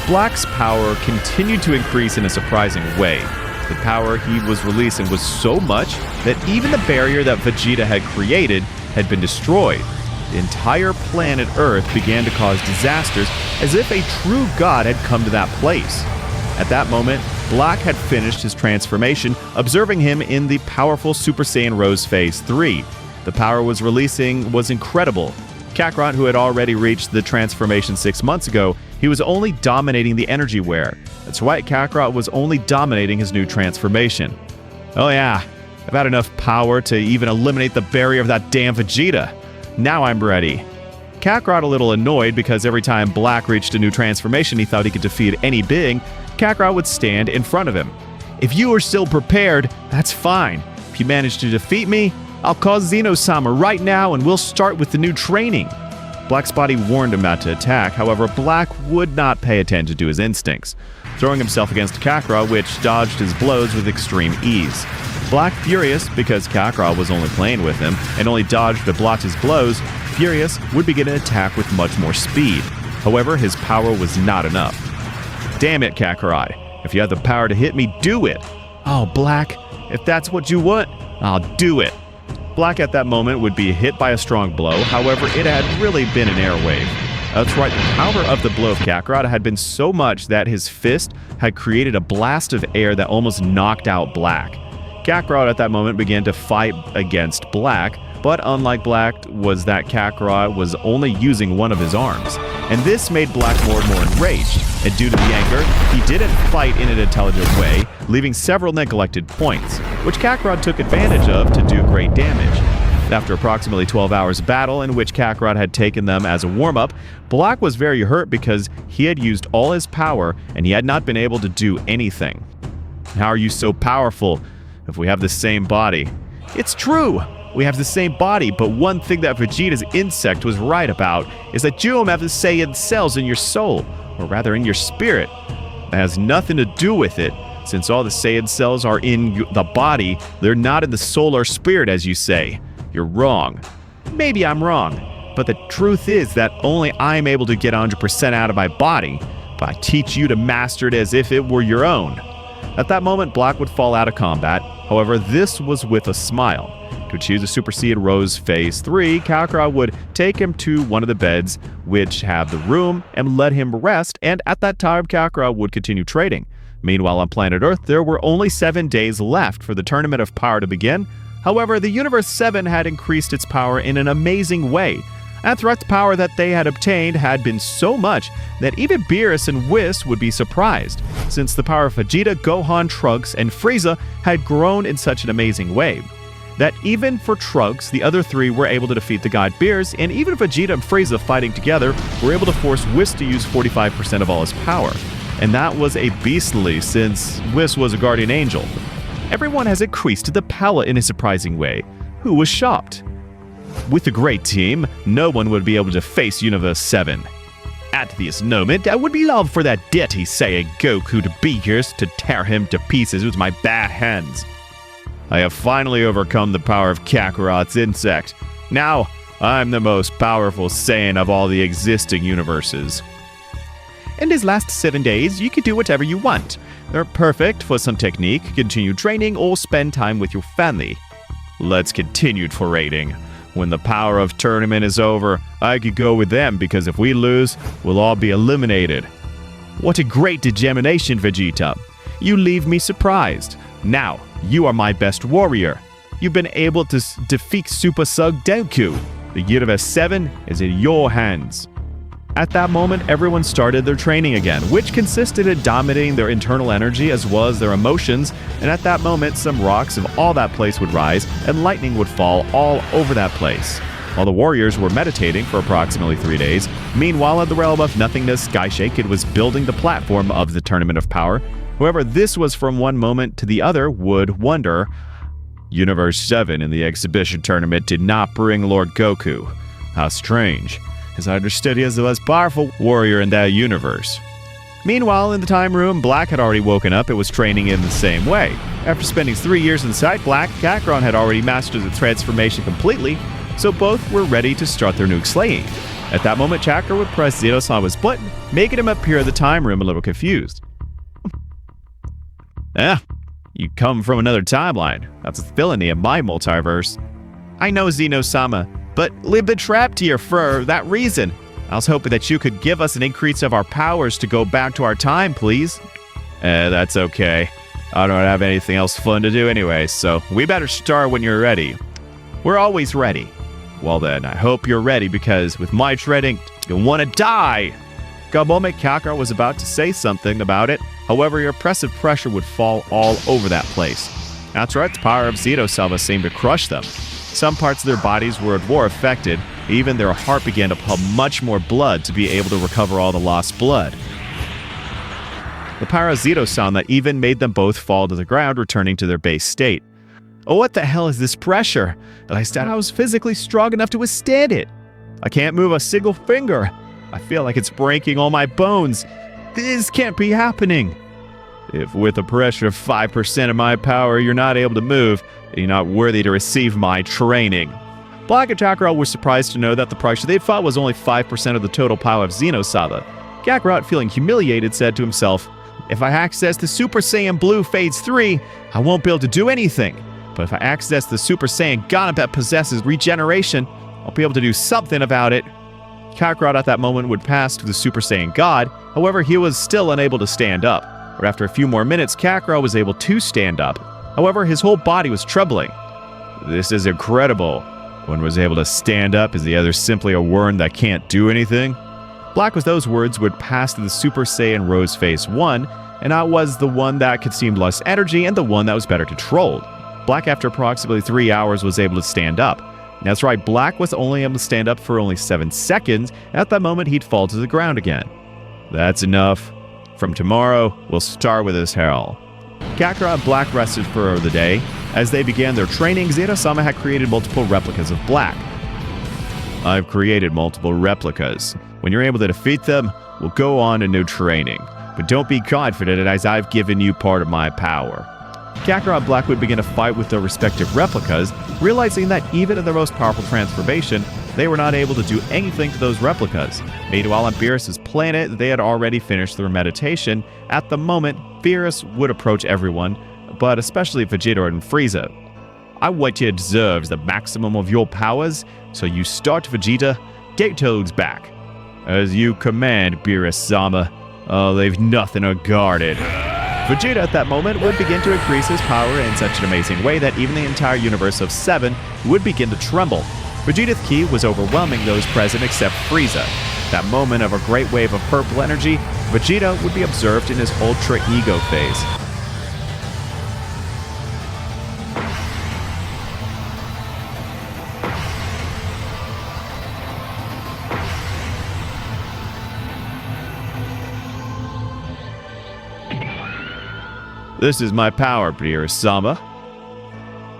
Black's power continued to increase in a surprising way. The power he was releasing was so much that even the barrier that Vegeta had created had been destroyed. The entire planet Earth began to cause disasters as if a true god had come to that place. At that moment, Black had finished his transformation, observing him in the powerful Super Saiyan Rose Phase 3. The power was releasing was incredible. Kakarot, who had already reached the transformation 6 months ago, he was only dominating the energy wear. That's right, Kakarot was only dominating his new transformation. Oh yeah, I've had enough power to even eliminate the barrier of that damn Vegeta. Now I'm ready. Kakarot, a little annoyed because every time Black reached a new transformation he thought he could defeat any being, Kakarot would stand in front of him. If you are still prepared, that's fine. If you manage to defeat me, I'll call Zeno Sama right now and we'll start with the new training. Black's body warned him not to attack, however, Black would not pay attention to his instincts, throwing himself against Kakarot, which dodged his blows with extreme ease. Black, furious because Kakarot was only playing with him and only dodged but blocked his blows, furious would begin an attack with much more speed. However, his power was not enough. Damn it, Kakarot. If you have the power to hit me, do it. Oh, Black, if that's what you want, I'll do it. Black at that moment would be hit by a strong blow, however, it had really been an airwave. That's right, the power of the blow of Kakarot had been so much that his fist had created a blast of air that almost knocked out Black. Kakarot at that moment began to fight against Black, but unlike Black was that Kakarot was only using one of his arms. And this made Black more and more enraged, and due to the anger, he didn't fight in an intelligent way, leaving several neglected points, which Kakarot took advantage of to do great damage. After approximately 12 hours of battle in which Kakarot had taken them as a warm-up, Black was very hurt because he had used all his power and he had not been able to do anything. How are you so powerful if we have the same body? It's true! We have the same body, but one thing that Vegeta's insect was right about is that you don't have the Saiyan cells in your soul, or rather in your spirit. That has nothing to do with it. Since all the Saiyan cells are in the body, they're not in the soul or spirit, as you say. You're wrong. Maybe I'm wrong, but the truth is that only I'm able to get 100% out of my body, but I teach you to master it as if it were your own. At that moment, Black would fall out of combat. However, this was with a smile. To achieve the Super Saiyan Rose Phase 3, Kakarot would take him to one of the beds, which have the room, and let him rest, and at that time, Kakarot would continue trading. Meanwhile, on planet Earth, there were only 7 days left for the Tournament of Power to begin. However, the Universe 7 had increased its power in an amazing way. Athret's power that they had obtained had been so much that even Beerus and Whis would be surprised, since the power of Vegeta, Gohan, Trunks, and Frieza had grown in such an amazing way that even for Trunks, the other three were able to defeat the god Beerus, and even Vegeta and Frieza fighting together were able to force Whis to use 45% of all his power. And that was a beastly, since Whis was a guardian angel. Everyone has increased to the power in a surprising way. Who was shocked? With a great team, no one would be able to face Universe 7. At this moment, I would love for that dirty Saiyan Goku to be here to tear him to pieces with my bare hands. I have finally overcome the power of Kakarot's insect. Now, I'm the most powerful Saiyan of all the existing universes. In these last 7 days, you can do whatever you want. They're perfect for some technique, continue training, or spend time with your family. Let's continue parading. When the power of tournament is over, I could go with them because if we lose, we'll all be eliminated. What a great determination, Vegeta. You leave me surprised. Now, you are my best warrior. You've been able to defeat Super Saiyan Goku. The Universe 7 is in your hands. At that moment, everyone started their training again, which consisted in dominating their internal energy as well as their emotions, and at that moment, some rocks of all that place would rise, and lightning would fall all over that place. While the warriors were meditating for approximately 3 days, meanwhile in the realm of nothingness, Skyshake was building the platform of the Tournament of Power. However, this was from one moment to the other would wonder, Universe 7 in the exhibition tournament did not bring Lord Goku. How strange, as I understood he is the most powerful warrior in that universe. Meanwhile, in the time room, Black had already woken up and was training in the same way. After spending 3 years inside Black, Kakarot had already mastered the transformation completely, so both were ready to start their nuke slaying. At that moment, Chakra would press Zeno Sama's button, making him appear in the time room a little confused. You come from another timeline. That's a villainy in my multiverse. I know, Zeno Sama, but we've been trapped here for that reason. I was hoping that you could give us an increase of our powers to go back to our time, please. That's okay. I don't have anything else fun to do anyway, so we better start when you're ready. We're always ready. Well then, I hope you're ready, because with my treading, you'll want to die. A moment, Kakarot was about to say something about it. However, your oppressive pressure would fall all over that place. That's right, the power of Zeno Sama seemed to crush them. Some parts of their bodies were more affected. Even their heart began to pump much more blood to be able to recover all the lost blood. The power of Zeno Sama even made them both fall to the ground, returning to their base state. Oh, what the hell is this pressure? I said I was physically strong enough to withstand it. I can't move a single finger. I feel like it's breaking all my bones. This can't be happening. If with a pressure of 5% of my power you're not able to move, then you're not worthy to receive my training. Black and Kakarot were surprised to know that the pressure they fought was only 5% of the total power of Zeno Sama. Kakarot, feeling humiliated, said to himself, if I access the Super Saiyan Blue Phase 3, I won't be able to do anything. But if I access the Super Saiyan God that possesses regeneration, I'll be able to do something about it. Kakarot at that moment would pass to the Super Saiyan God. However, he was still unable to stand up. But after a few more minutes, Kakarot was able to stand up. However, his whole body was trembling. This is incredible. One was able to stand up. Is the other simply a worm that can't do anything? Black with those words would pass to the Super Saiyan Rose Phase 1, and that was the one that consumed less energy and the one that was better controlled. Black, after approximately 3 hours, was able to stand up. That's right, Black was only able to stand up for only 7 seconds. At that moment, he'd fall to the ground again. That's enough. From tomorrow, we'll start with this hell. Kakarot and Black rested for the day. As they began their training, Zeno Sama had created multiple replicas of Black. I've created multiple replicas. When you're able to defeat them, we'll go on to new training. But don't be confident, as I've given you part of my power. Kakarot and Black would begin a fight with their respective replicas, realizing that even in their most powerful transformation, they were not able to do anything to those replicas. Meanwhile, on Beerus' planet, they had already finished their meditation. At the moment, Beerus would approach everyone, but especially Vegeta and Frieza. I want you to deserve the maximum of your powers, so you start, Vegeta. Get toads back. As you command, Beerus Sama. Oh, they've nothing unguarded. Vegeta at that moment would begin to increase his power in such an amazing way that even the entire universe of 7 would begin to tremble. Vegeta's ki was overwhelming those present except Frieza. That moment of a great wave of purple energy, Vegeta would be observed in his Ultra Ego phase. This is my power, Beerus Sama.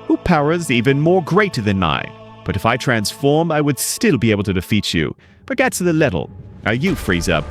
Who power is even more greater than mine. But if I transform, I would still be able to defeat you. Forget to the little. Are you, Frieza?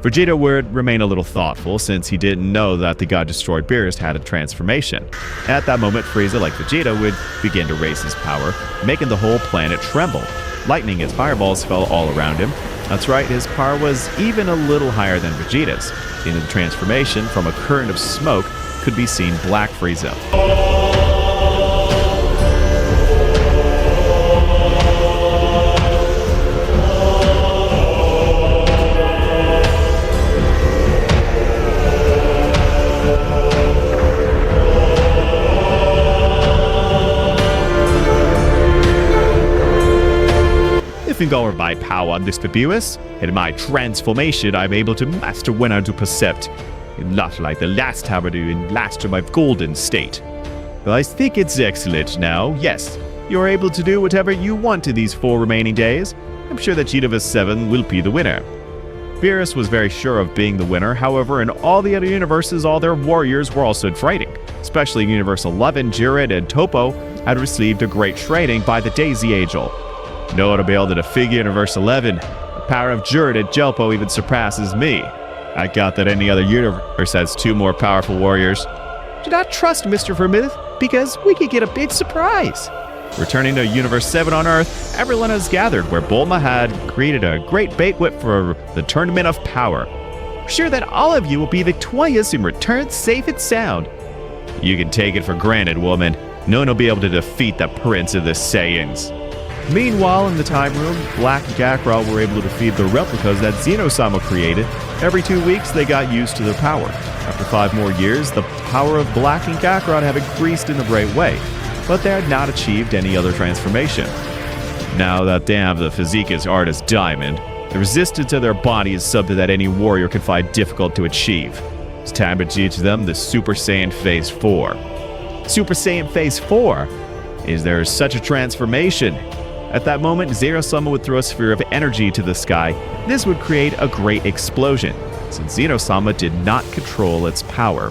Vegeta would remain a little thoughtful, since he didn't know that the God-destroyed Beerus had a transformation. At that moment, Frieza, like Vegeta, would begin to raise his power, making the whole planet tremble. Lightning and fireballs fell all around him. That's right, his power was even a little higher than Vegeta's. In the transformation, from a current of smoke, could be seen Black Frieza. You think over my power, Mr. Beerus? In my transformation, I'm able to master when I do percept. Not like the last time I do in last of my golden state. Well, I think it's excellent now. Yes, you're able to do whatever you want in these 4 remaining days. I'm sure that Universe 7 will be the winner. Beerus was very sure of being the winner. However, in all the other universes, all their warriors were also in fighting. Especially in Universe 11, Jiren and Toppo had received a great training by the Daisy Angel. No one will be able to defeat Universe 11. The power of Jiren and Toppo even surpasses me. I doubt that any other universe has 2 more powerful warriors. Do not trust Mr. Vermouth, because we could get a big surprise. Returning to Universe 7 on Earth, everyone has gathered where Bulma had created a great banquet for the Tournament of Power. We're sure that all of you will be victorious and return safe and sound. You can take it for granted, woman. No one will be able to defeat the Prince of the Saiyans. Meanwhile, in the time room, Black and Kakarot were able to defeat the replicas that Zeno Sama created. Every 2 weeks, they got used to their power. After 5 more years, the power of Black and Kakarot have increased in a great way, but they had not achieved any other transformation. Now that they have the physique as hard as diamond, the resistance to their body is something that any warrior can find difficult to achieve. It's time to teach them the Super Saiyan Phase 4. Super Saiyan Phase 4? Is there such a transformation? At that moment, Zeno Sama would throw a sphere of energy to the sky. This would create a great explosion, since Zeno Sama did not control its power.